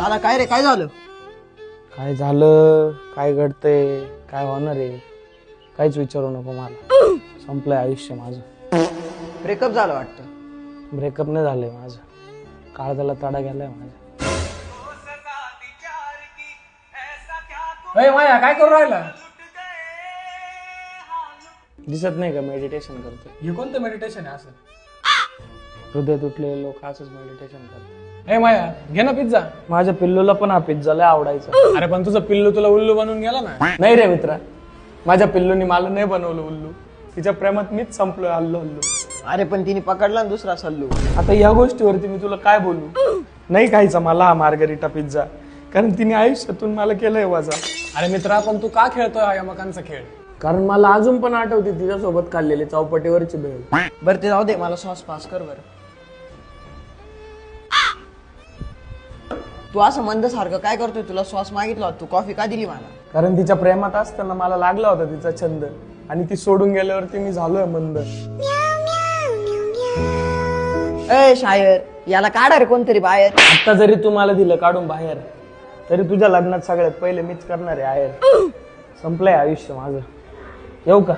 दादा काय रे, काय झालं? काय झालं, काय घडतंय, काय होणार आहे, काहीच विचारू नको मला. संपलंय आयुष्य माझं. ब्रेकअप झालं वाटतं. ब्रेकअप नाही झालंय माझं, काळजाला तडा गेलाय माझ्या. माया काय करू राहिला? दिसत नाही का मेडिटेशन करतोय? हे कोणतं मेडिटेशन आहे असं? हृदय तुटलेले लोक असंच मेडिटेशन करतात. ए माया घे ना पिझ्झा. माझ्या पिल्लूला पण हा पिझ्झा लय आवडायचा. अरे पण तुझं पिल्लू तुला उल्लू बनवून गेला ना. नाही रे मित्रा, माझ्या पिल्लूनी मला नाही बनवलं उल्लू. तिच्या प्रेमात मीच संपलोय हल्लो हल्लो. अरे पण तिने पकडला ना दुसरा सल्लू. आता या गोष्टीवरती मी तुला काय बोलू? नाही खायचा मला हा मार्गरिटा पिझ्झा, कारण तिने आयुष्यातून मला केलंय वजा. अरे मित्रा पण तू का खेळतोय हा यमकांचा खेळ? कारण मला अजून पण आठवते तिच्यासोबत खाल्लेली चौपटीवरची भेळ. बरं ते जाऊ दे, मला सॉस पास कर बरं. तू असं मंद सारखं काय करतोय? तुला सॉस मागितला होता, तू कॉफी का दिली मला? कारण तिच्या प्रेमात असताना मला लागला होता तिचा छंद, आणि ती सोडून गेल्यावरती मी झालोय मंद. ए शायर, याला काढा रे कोणतरी बाहेर. आता जरी तू मला दिलं काढून बाहेर, तरी तुझ्या लग्नात सगळ्यात पहिले मीच करणार आहे आहेर. संपलंय आयुष्य माझं. येऊ का?